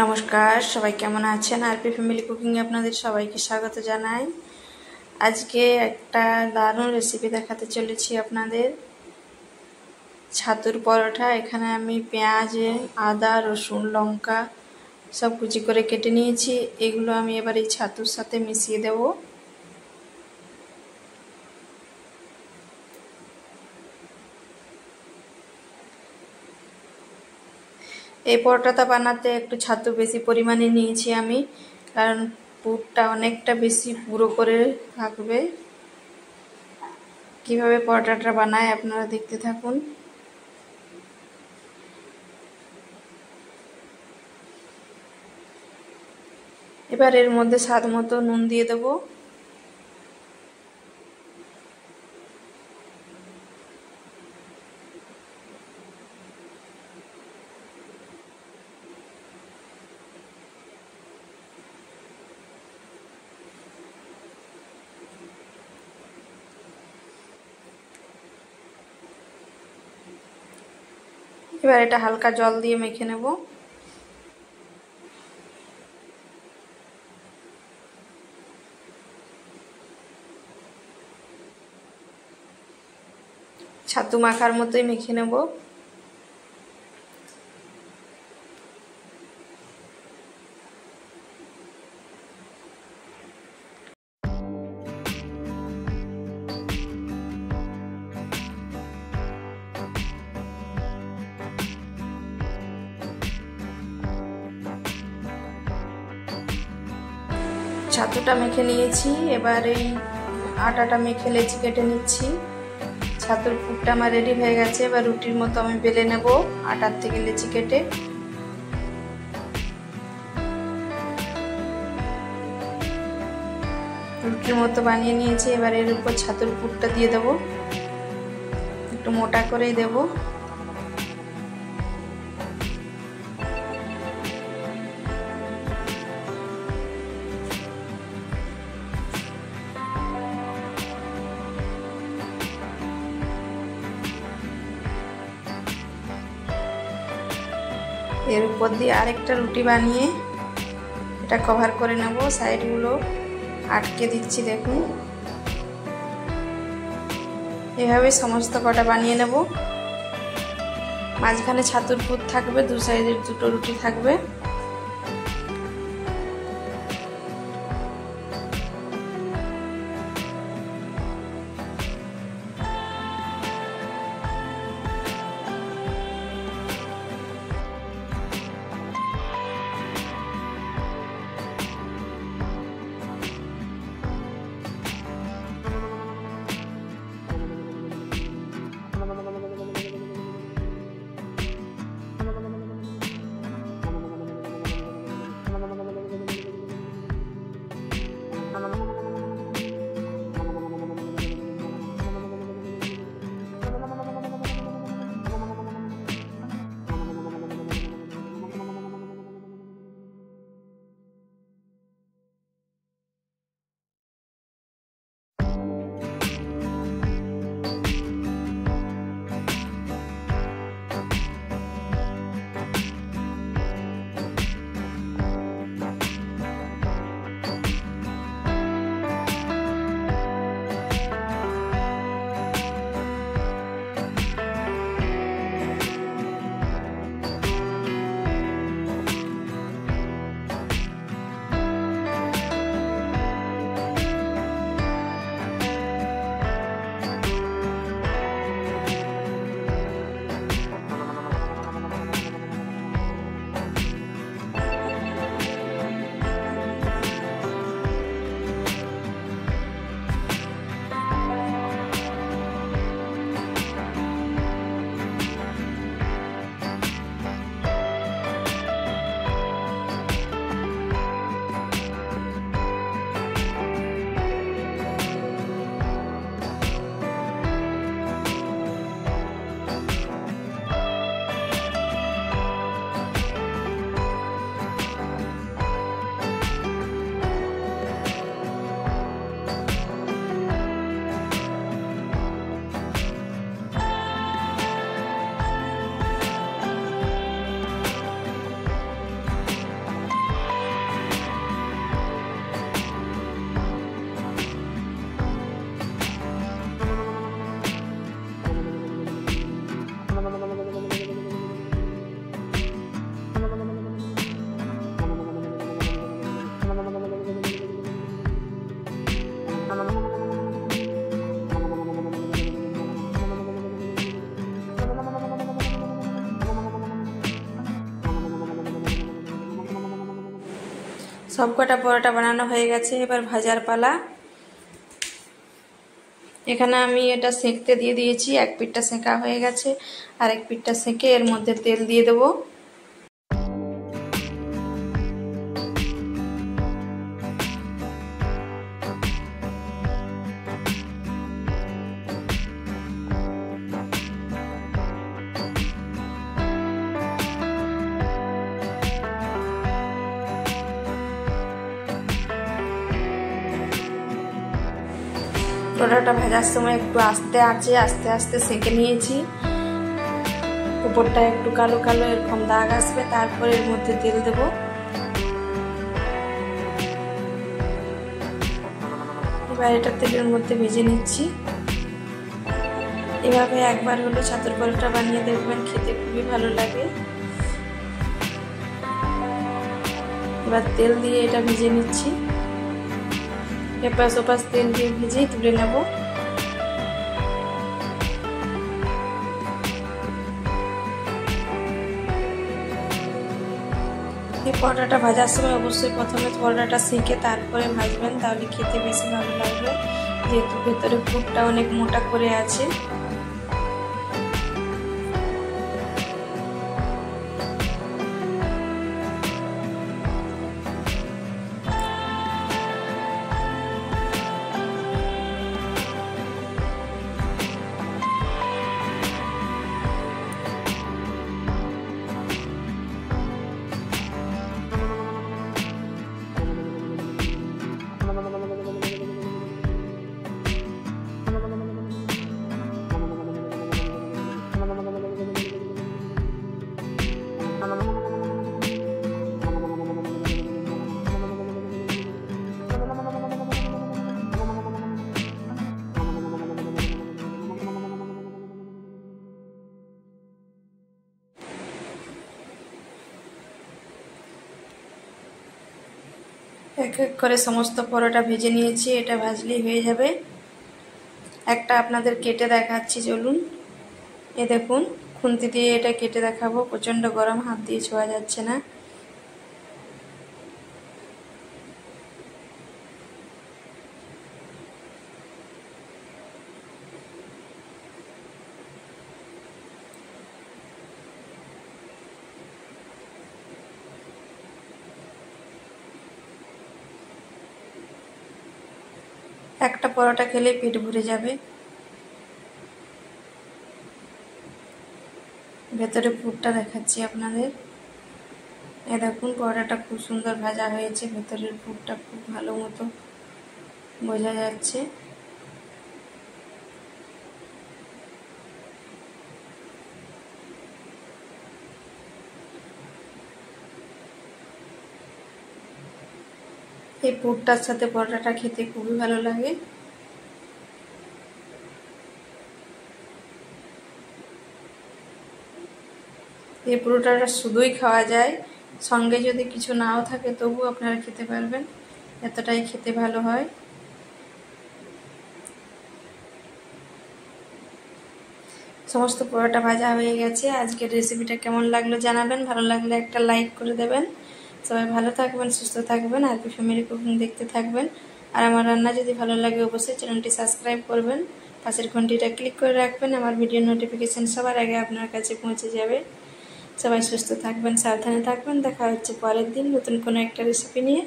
নমস্কার, সবাই কেমন আছেন? আরপি ফ্যামিলি কুকিংয়ে আপনাদের সবাইকে স্বাগত জানাই। আজকে একটা দারুণ রেসিপি দেখাতে চলেছি আপনাদের, ছাতুর পরোটা। এখানে আমি পেঁয়াজ, আদা, রসুন, লঙ্কা সব কুচি করে কেটে নিয়েছি। এগুলো আমি এবার এই ছাতুর সাথে মিশিয়ে দেব। এই পরোটাটা বানাতে একটু ছাতু বেশি পরিমাণে নিয়েছি আমি, কারণ পুরটা অনেকটা বেশি পুরো করে থাকবে। কিভাবে পরোটাটা বানায় আপনারা দেখতে থাকুন। এবার এর মধ্যে স্বাদ মতো নুন দিয়ে দেব। এবার এটা হালকা জল দিয়ে মেখে নেব। ছাতু মাখার মতোই মেখে নেব। ছাতুটা মেখে নিয়েছি, এবার এই আটাটা মেখে লেচি কেটে নিচ্ছি। ছাতুর পুরটা আমার রেডি হয়ে গেছে। এবার রুটির মতো আমি বেলে নেব আটার থেকে লেচি কেটে। রুটির মতো বানিয়ে নিয়েছি। এবার এর উপর ছাতুর পুরটা দিয়ে দেব, একটু মোটা করেই দেব। এর উপর দিয়ে আরেকটা রুটি বানিয়ে এটা কভার করে নেব। সাইডগুলো আটকে দিচ্ছি, দেখুন। এভাবে সমস্ত কটা বানিয়ে নেব। মাঝখানে ছাতুর পুর থাকবে, দু সাইডের দুটো রুটি থাকবে। সবকটা পরোটা বানানো হয়ে গেছে, এবার ভাজার পালা। এখানে আমি এটা সেঁকতে দিয়ে দিয়েছি, এক পিঠটা সেঁকা হয়ে গেছে, আর এক পিঠটা সেঁকে এর মধ্যে তেল দিয়ে দেবো। পরোটাটা ভাজার সময় একটু আস্তে আস্তে সেঁকে নিয়েছি। উপরটা একটু কালো কালো এরকম দাগ আসবে, তারপরে এর মধ্যে তেল দেব। এবার এটা তেলের মধ্যে ভেজে নিচ্ছি। এভাবে একবার হলো ছাতুর পরোটা বানিয়ে দেখবেন, খেতে খুবই ভালো লাগে। এবার তেল দিয়ে এটা ভেজে নিচ্ছি, এপাশ ওপাশ তেল দিয়ে ভেজে তুলে নেব। এই পরোটাটা ভাজার সময় অবশ্যই প্রথমে পরোটাটা সেঁকে তারপরে ভাজবেন, তাহলে খেতে বেশি ভালো লাগবে, যেহেতু ভেতরে পুরটা অনেক মোটা করে আছে। এক এক করে সমস্ত পরোটা ভেজে নিয়েছি, এটা ভাজলেই হয়ে যাবে। একটা আপনাদের কেটে দেখাচ্ছি, চলুন। এ দেখুন, খুন্তি দিয়ে এটা কেটে দেখাবো, প্রচণ্ড গরম, হাত দিয়ে ছোঁয়া যাচ্ছে না। একটা পরোটা খেলে পেট ভরে যাবে। ভেতরে পুরটা দেখাচ্ছি আপনাদের। এ দেখুন, পরোটাটা খুব সুন্দর ভাজা হয়েছে, ভেতরের পুরটা খুব ভালো মতো বোঝা যাচ্ছে। এই পুরটার সাথে পরোটাটা খেতে খুবই ভালো লাগে। এই পরোটাটা শুধুই খাওয়া যায়, সঙ্গে যদি কিছু নাও থাকে তবু আপনারা খেতে পারবেন, এতটাই খেতে ভালো হয়। সমস্ত পরোটা ভাজা হয়ে গেছে। আজকের রেসিপিটা কেমন লাগলো জানাবেন, ভালো লাগলে একটা লাইক করে দেবেন। সবাই ভালো থাকবেন, সুস্থ থাকবেন, আরপি ফ্যামিলি কুকিং দেখতে থাকবেন। আর আমার রান্না যদি ভালো লাগে অবশ্যই চ্যানেলটি সাবস্ক্রাইব করবেন, পাশের ঘন্টিটা ক্লিক করে রাখবেন, আমার ভিডিও নোটিফিকেশান সবার আগে আপনার কাছে পৌঁছে যাবে। সবাই সুস্থ থাকবেন, সাবধানে থাকবেন। দেখা হচ্ছে পরের দিন নতুন কোনো একটা রেসিপি নিয়ে।